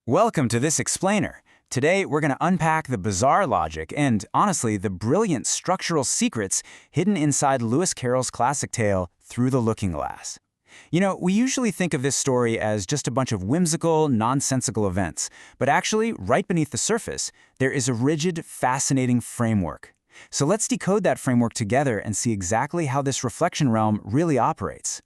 Welcome to this explainer. Today, we're going to unpack the bizarre logic and, honestly, the brilliant structural secrets hidden inside Lewis Carroll's classic tale, Through the Looking Glass. You know, we usually think of this story as just a bunch of whimsical, nonsensical events, but actually, right beneath the surface, there is a rigid, fascinating framework. So let's decode that framework together and see exactly how this reflection realm really operates.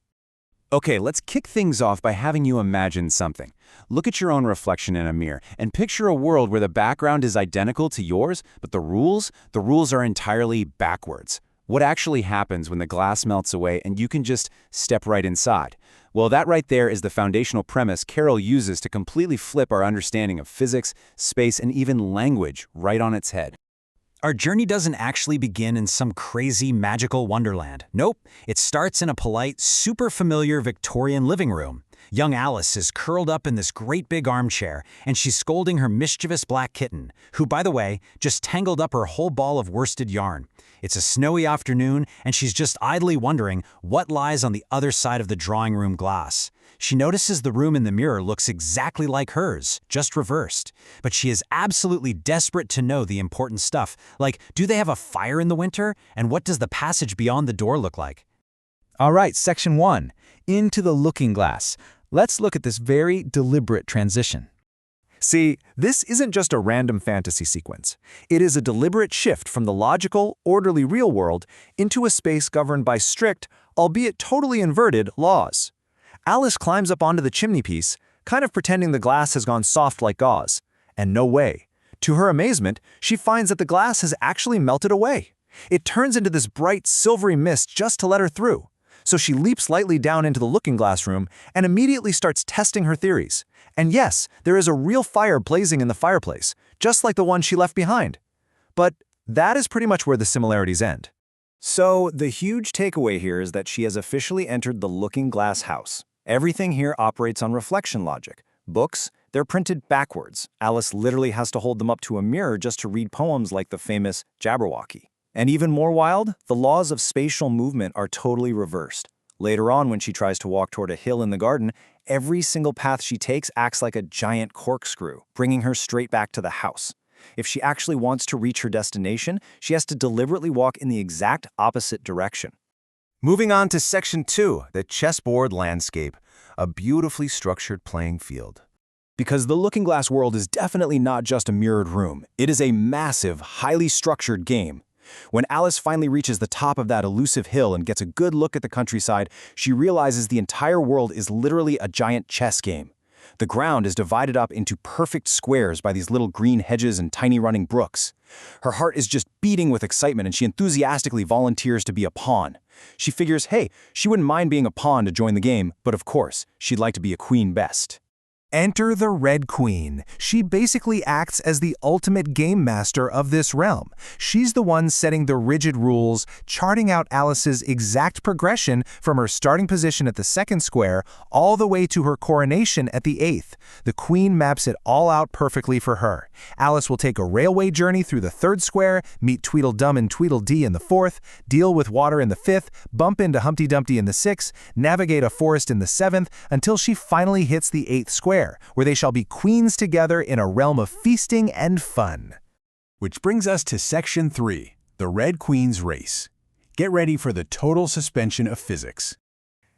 Okay, let's kick things off by having you imagine something. Look at your own reflection in a mirror and picture a world where the background is identical to yours, but the rules are entirely backwards. What actually happens when the glass melts away and you can just step right inside? Well, that right there is the foundational premise Carroll uses to completely flip our understanding of physics, space, and even language right on its head. Our journey doesn't actually begin in some crazy magical wonderland. Nope, it starts in a polite, super familiar Victorian living room. Young Alice is curled up in this great big armchair, and she's scolding her mischievous black kitten, who, by the way, just tangled up her whole ball of worsted yarn. It's a snowy afternoon, and she's just idly wondering what lies on the other side of the drawing room glass. She notices the room in the mirror looks exactly like hers, just reversed. But she is absolutely desperate to know the important stuff, like, do they have a fire in the winter? And what does the passage beyond the door look like? All right, section 1, into the looking glass. Let's look at this very deliberate transition. See, this isn't just a random fantasy sequence. It is a deliberate shift from the logical, orderly real world into a space governed by strict, albeit totally inverted, laws. Alice climbs up onto the chimneypiece, kind of pretending the glass has gone soft like gauze. And no way. To her amazement, she finds that the glass has actually melted away. It turns into this bright, silvery mist just to let her through. So she leaps lightly down into the looking glass room and immediately starts testing her theories. And yes, there is a real fire blazing in the fireplace, just like the one she left behind. But that is pretty much where the similarities end. So the huge takeaway here is that she has officially entered the looking glass house. Everything here operates on reflection logic. Books, they're printed backwards. Alice literally has to hold them up to a mirror just to read poems like the famous Jabberwocky. And even more wild, the laws of spatial movement are totally reversed. Later on, when she tries to walk toward a hill in the garden, every single path she takes acts like a giant corkscrew, bringing her straight back to the house. If she actually wants to reach her destination, she has to deliberately walk in the exact opposite direction. Moving on to section 2, the chessboard landscape, a beautifully structured playing field. Because the looking glass world is definitely not just a mirrored room. It is a massive, highly structured game. When Alice finally reaches the top of that elusive hill and gets a good look at the countryside, she realizes the entire world is literally a giant chess game. The ground is divided up into perfect squares by these little green hedges and tiny running brooks. Her heart is just beating with excitement and she enthusiastically volunteers to be a pawn. She figures, hey, she wouldn't mind being a pawn to join the game, but of course, she'd like to be a queen best. Enter the Red Queen. She basically acts as the ultimate game master of this realm. She's the one setting the rigid rules, charting out Alice's exact progression from her starting position at the second square all the way to her coronation at the 8th. The Queen maps it all out perfectly for her. Alice will take a railway journey through the 3rd square, meet Tweedledum and Tweedledee in the 4th, deal with water in the 5th, bump into Humpty Dumpty in the 6th, navigate a forest in the 7th, until she finally hits the 8th square, where they shall be queens together in a realm of feasting and fun. Which brings us to section 3, the Red Queen's race. Get ready for the total suspension of physics.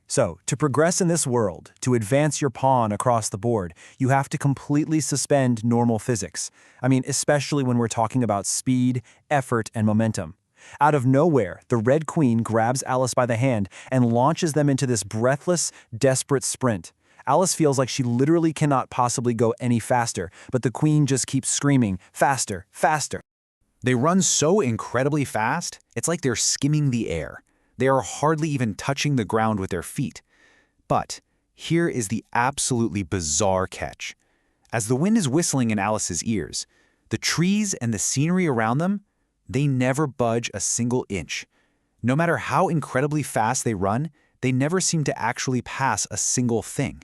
So, to progress in this world, to advance your pawn across the board, you have to completely suspend normal physics. I mean, especially when we're talking about speed, effort, and momentum. Out of nowhere, the Red Queen grabs Alice by the hand and launches them into this breathless, desperate sprint. Alice feels like she literally cannot possibly go any faster, but the Queen just keeps screaming, faster, faster. They run so incredibly fast, it's like they're skimming the air. They are hardly even touching the ground with their feet. But here is the absolutely bizarre catch. As the wind is whistling in Alice's ears, the trees and the scenery around them, they never budge a single inch. No matter how incredibly fast they run, they never seem to actually pass a single thing.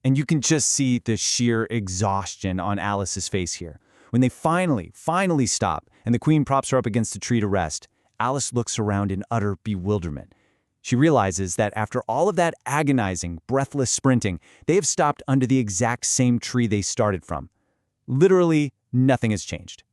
And you can just see the sheer exhaustion on Alice's face here. When they finally stop and the Queen props her up against a tree to rest, Alice looks around in utter bewilderment. She realizes that after all of that agonizing, breathless sprinting, they have stopped under the exact same tree they started from. Literally, nothing has changed.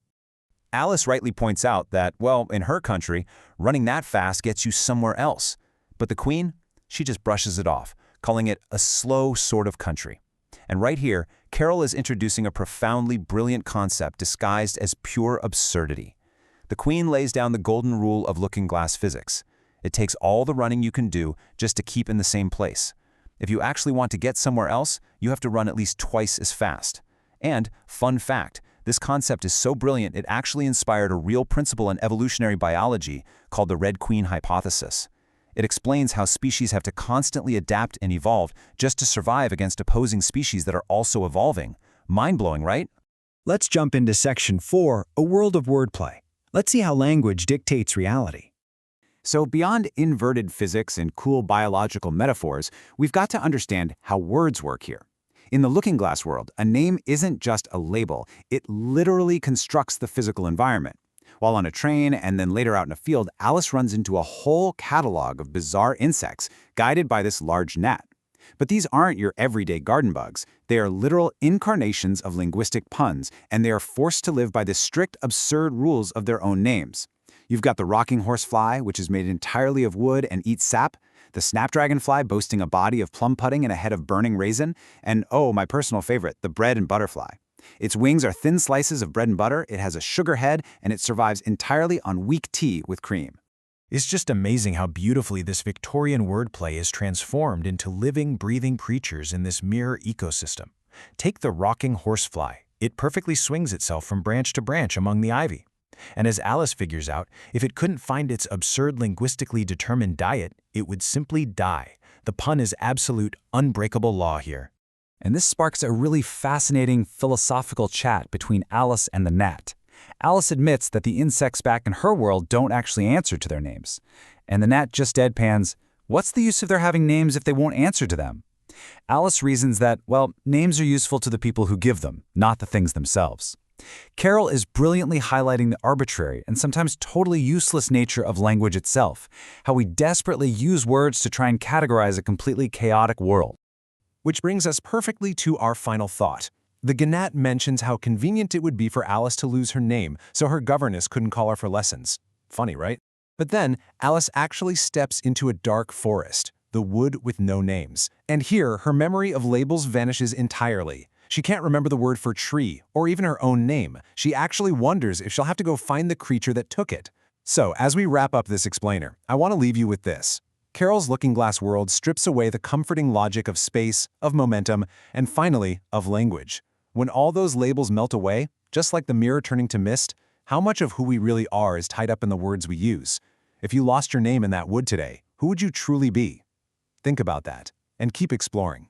Alice rightly points out that, well, in her country, running that fast gets you somewhere else. But the Queen, she just brushes it off, calling it a slow sort of country. And right here, Carroll is introducing a profoundly brilliant concept disguised as pure absurdity. The Queen lays down the golden rule of looking-glass physics. It takes all the running you can do just to keep in the same place. If you actually want to get somewhere else, you have to run at least twice as fast. And, fun fact, this concept is so brilliant it actually inspired a real principle in evolutionary biology called the Red Queen hypothesis. It explains how species have to constantly adapt and evolve just to survive against opposing species that are also evolving. Mind-blowing, right? Let's jump into Section 4, A World of Wordplay. Let's see how language dictates reality. So beyond inverted physics and cool biological metaphors, we've got to understand how words work here. In the looking-glass world, a name isn't just a label, it literally constructs the physical environment. While on a train and then later out in a field, Alice runs into a whole catalog of bizarre insects guided by this large gnat. But these aren't your everyday garden bugs. They are literal incarnations of linguistic puns, and they are forced to live by the strict, absurd rules of their own names. You've got the rocking horsefly, which is made entirely of wood and eats sap, the snapdragonfly boasting a body of plum pudding and a head of burning raisin, and oh, my personal favorite, the bread and butterfly. Its wings are thin slices of bread and butter, it has a sugar head, and it survives entirely on weak tea with cream. It's just amazing how beautifully this Victorian wordplay is transformed into living, breathing creatures in this mirror ecosystem. Take the rocking horsefly. It perfectly swings itself from branch to branch among the ivy. And as Alice figures out, if it couldn't find its absurd linguistically determined diet, it would simply die. The pun is absolute, unbreakable law here. And this sparks a really fascinating philosophical chat between Alice and the gnat. Alice admits that the insects back in her world don't actually answer to their names. And the gnat just deadpans, what's the use of their having names if they won't answer to them? Alice reasons that, well, names are useful to the people who give them, not the things themselves. Carroll is brilliantly highlighting the arbitrary and sometimes totally useless nature of language itself, how we desperately use words to try and categorize a completely chaotic world. Which brings us perfectly to our final thought. The gnat mentions how convenient it would be for Alice to lose her name so her governess couldn't call her for lessons. Funny, right? But then Alice actually steps into a dark forest, the wood with no names. And here, her memory of labels vanishes entirely. She can't remember the word for tree or even her own name. She actually wonders if she'll have to go find the creature that took it. So, as we wrap up this explainer, I want to leave you with this. Carroll's looking-glass world strips away the comforting logic of space, of momentum, and finally, of language. When all those labels melt away, just like the mirror turning to mist, how much of who we really are is tied up in the words we use? If you lost your name in that wood today, who would you truly be? Think about that, and keep exploring.